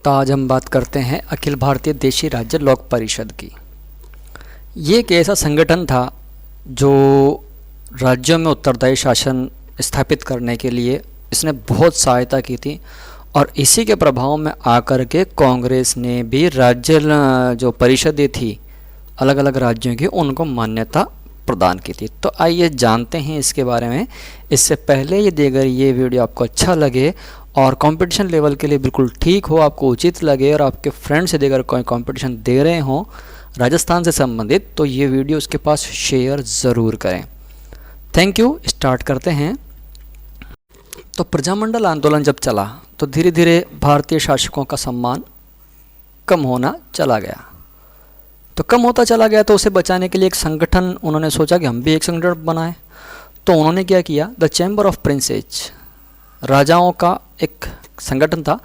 तो आज हम बात करते हैं अखिल भारतीय देशी राज्य लोक परिषद की। ये एक ऐसा संगठन था जो राज्यों में उत्तरदायी शासन स्थापित करने के लिए इसने बहुत सहायता की थी और इसी के प्रभाव में आकर के कांग्रेस ने भी राज्य जो परिषदें थी अलग अलग राज्यों की उनको मान्यता प्रदान की थी। तो आइए जानते हैं इसके बारे में। इससे पहले यदि अगर ये वीडियो आपको अच्छा लगे और कंपटीशन लेवल के लिए बिल्कुल ठीक हो, आपको उचित लगे और आपके फ्रेंड्स यदि अगर कोई कंपटीशन दे रहे हों राजस्थान से संबंधित तो ये वीडियो उसके पास शेयर ज़रूर करें। Thank you. स्टार्ट करते हैं। तो प्रजामंडल आंदोलन जब चला तो धीरे धीरे भारतीय शासकों का सम्मान कम होना चला गया। तो कम होता चला गया तो उसे बचाने के लिए एक संगठन उन्होंने सोचा कि हम भी एक संगठन बनाएं। तो उन्होंने क्या किया, द चैम्बर ऑफ प्रिंसेज, राजाओं का एक संगठन था,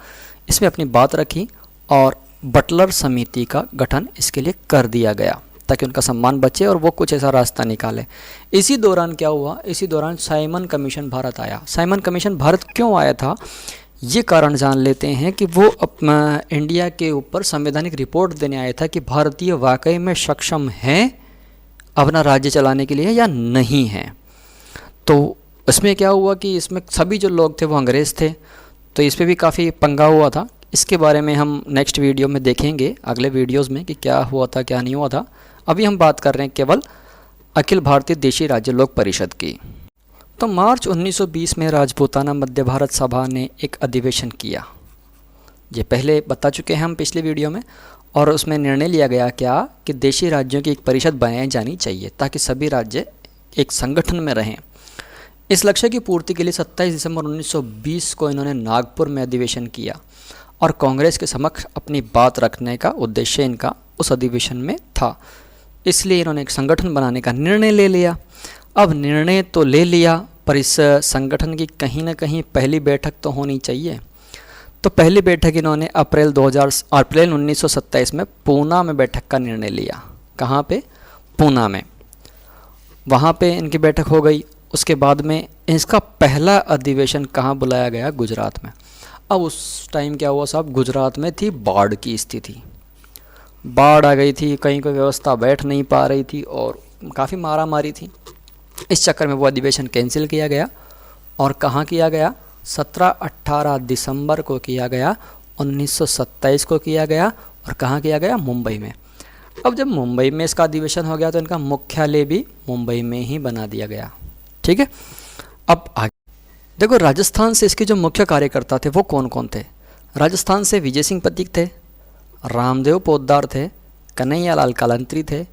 इसमें अपनी बात रखी और बटलर समिति का गठन इसके लिए कर दिया गया ताकि उनका सम्मान बचे और वो कुछ ऐसा रास्ता निकाले। इसी दौरान क्या हुआ, इसी दौरान साइमन कमीशन भारत आया। साइमन कमीशन भारत क्यों आया था ये कारण जान लेते हैं कि वो इंडिया के ऊपर संवैधानिक रिपोर्ट देने आया था कि भारतीय वाकई में सक्षम हैं अपना राज्य चलाने के लिए या नहीं हैं। तो इसमें क्या हुआ कि इसमें सभी जो लोग थे वो अंग्रेज़ थे, तो इस पर भी काफ़ी पंगा हुआ था। इसके बारे में हम नेक्स्ट वीडियो में देखेंगे, अगले वीडियोज़ में, कि क्या हुआ था क्या नहीं हुआ था। अभी हम बात कर रहे हैं केवल अखिल भारतीय देशी राज्य लोक परिषद की। तो मार्च 1920 में राजपूताना मध्य भारत सभा ने एक अधिवेशन किया, ये पहले बता चुके हैं हम पिछले वीडियो में, और उसमें निर्णय लिया गया क्या कि देशी राज्यों की एक परिषद बनाई जानी चाहिए ताकि सभी राज्य एक संगठन में रहें। इस लक्ष्य की पूर्ति के लिए 27 दिसंबर 1920 को इन्होंने नागपुर में अधिवेशन किया और कांग्रेस के समक्ष अपनी बात रखने का उद्देश्य इनका उस अधिवेशन में था, इसलिए इन्होंने एक संगठन बनाने का निर्णय ले लिया। अब निर्णय तो ले लिया पर इस संगठन की कहीं ना कहीं पहली बैठक तो होनी चाहिए। तो पहली बैठक इन्होंने अप्रैल 1927 में पूना में बैठक का निर्णय लिया। कहाँ पे? पूना में। वहाँ पे इनकी बैठक हो गई। उसके बाद में इसका पहला अधिवेशन कहाँ बुलाया गया? गुजरात में। अब उस टाइम क्या हुआ साहब, गुजरात में थी बाढ़ की स्थिति, बाढ़ आ गई थी, कहीं कोई व्यवस्था बैठ नहीं पा रही थी और काफ़ी मारा मारी थी। इस चक्कर में वो अधिवेशन कैंसिल किया गया। और कहाँ किया गया? 17-18 दिसंबर को किया गया, 1927 को किया गया। और कहाँ किया गया? मुंबई में। अब जब मुंबई में इसका अधिवेशन हो गया तो इनका मुख्यालय भी मुंबई में ही बना दिया गया। ठीक है। अब आगे देखो, राजस्थान से इसके जो मुख्य कार्यकर्ता थे वो कौन कौन थे? राजस्थान से विजय सिंह पथिक थे, रामदेव पोद्दार थे, कन्हैया लाल कालंत्री थे,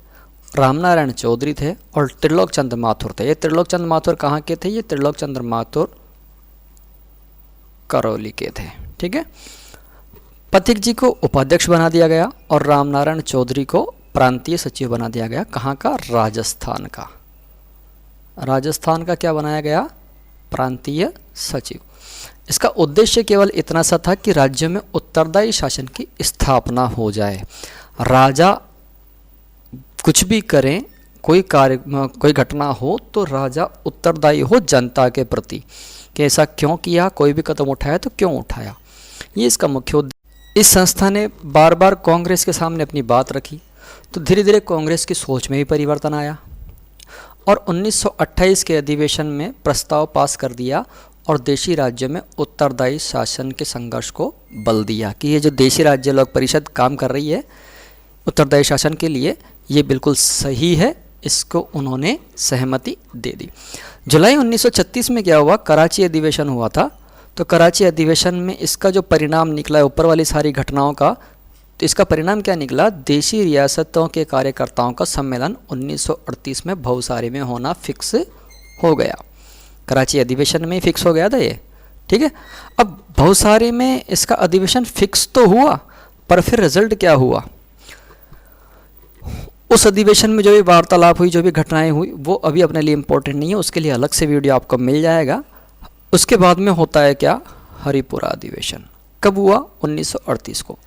रामनारायण चौधरी थे और त्रिलोक चंद्र माथुर थे। ये त्रिलोक चंद्र माथुर कहाँ के थे? ये त्रिलोक चंद्र माथुर करौली के थे। ठीक है। पथिक जी को उपाध्यक्ष बना दिया गया और रामनारायण चौधरी को प्रांतीय सचिव बना दिया गया। कहाँ का? राजस्थान का। राजस्थान का क्या बनाया गया? प्रांतीय सचिव। इसका उद्देश्य केवल इतना सा था कि राज्य में उत्तरदायी शासन की स्थापना हो जाए। राजा कुछ भी करें, कोई घटना हो तो राजा उत्तरदायी हो जनता के प्रति कि ऐसा क्यों किया, कोई भी कदम उठाया तो क्यों उठाया। ये इसका मुख्य उद्देश्य। इस संस्था ने बार बार कांग्रेस के सामने अपनी बात रखी तो धीरे धीरे कांग्रेस की सोच में भी परिवर्तन आया और 1928 के अधिवेशन में प्रस्ताव पास कर दिया और देशी राज्य में उत्तरदायी शासन के संघर्ष को बल दिया कि ये जो देशी राज्य लोक परिषद काम कर रही है उत्तरदायी शासन के लिए, ये बिल्कुल सही है। इसको उन्होंने सहमति दे दी। जुलाई 1936 में क्या हुआ? कराची अधिवेशन हुआ था। तो कराची अधिवेशन में इसका जो परिणाम निकला, ऊपर वाली सारी घटनाओं का, तो इसका परिणाम क्या निकला? देशी रियासतों के कार्यकर्ताओं का सम्मेलन 1938 में भवसारी में होना फिक्स हो गया। कराची अधिवेशन में फिक्स हो गया था ये। ठीक है। अब भवसारी में इसका अधिवेशन फिक्स तो हुआ पर फिर रिजल्ट क्या हुआ? उस अधिवेशन में जो भी वार्तालाप हुई, जो भी घटनाएं हुई, वो अभी अपने लिए इम्पोर्टेंट नहीं है, उसके लिए अलग से वीडियो आपको मिल जाएगा। उसके बाद में होता है क्या? हरिपुरा अधिवेशन। कब हुआ? 1938 को।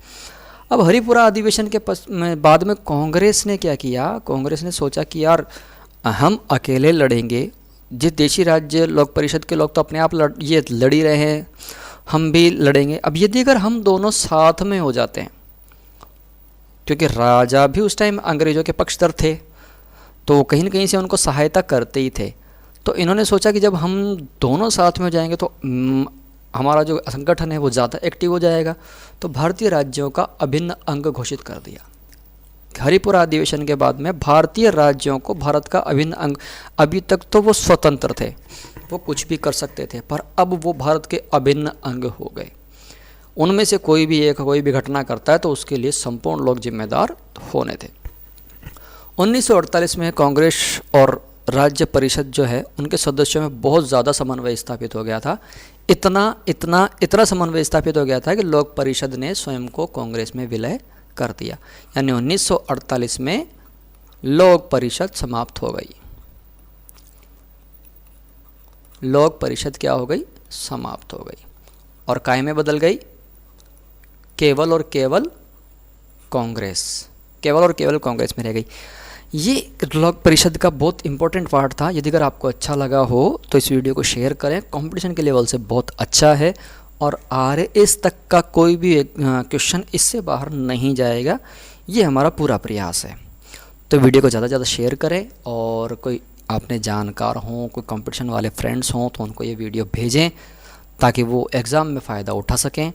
अब हरिपुरा अधिवेशन के बाद में कांग्रेस ने क्या किया? कांग्रेस ने सोचा कि यार हम अकेले लड़ेंगे, जिस देशी राज्य लोक परिषद के लोग तो अपने आप लड़ ही रहे हैं हम भी लड़ेंगे। अब यदि अगर हम दोनों साथ में हो जाते हैं, क्योंकि राजा भी उस टाइम अंग्रेज़ों के पक्षधर थे, तो कहीं ना कहीं से उनको सहायता करते ही थे। तो इन्होंने सोचा कि जब हम दोनों साथ में हो जाएंगे तो हमारा जो संगठन है वो ज़्यादा एक्टिव हो जाएगा। तो भारतीय राज्यों का अभिन्न अंग घोषित कर दिया। हरिपुरा अधिवेशन के बाद में भारतीय राज्यों को भारत का अभिन्न अंग, अभी तक तो वो स्वतंत्र थे, वो कुछ भी कर सकते थे, पर अब वो भारत के अभिन्न अंग हो गए। उनमें से कोई भी घटना करता है तो उसके लिए संपूर्ण लोग जिम्मेदार होने थे। 1948 में कांग्रेस और राज्य परिषद जो है उनके सदस्यों में बहुत ज़्यादा समन्वय स्थापित हो गया था। इतना समन्वय स्थापित हो गया था कि लोक परिषद ने स्वयं को कांग्रेस में विलय कर दिया। यानी 1948 में लोक परिषद समाप्त हो गई। लोक परिषद क्या हो गई? समाप्त हो गई और काय में बदल गई? केवल और केवल कांग्रेस में रह गई। ये लोक परिषद का बहुत इंपॉर्टेंट पार्ट था। यदि अगर आपको अच्छा लगा हो तो इस वीडियो को शेयर करें। कंपटीशन के लेवल से बहुत अच्छा है और RAS तक का कोई भी क्वेश्चन इससे बाहर नहीं जाएगा, ये हमारा पूरा प्रयास है। तो वीडियो को ज़्यादा से ज़्यादा शेयर करें और कोई आपने जानकार हों, कोई कंपटीशन वाले फ्रेंड्स हों तो उनको ये वीडियो भेजें ताकि वो एग्ज़ाम में फ़ायदा उठा सकें।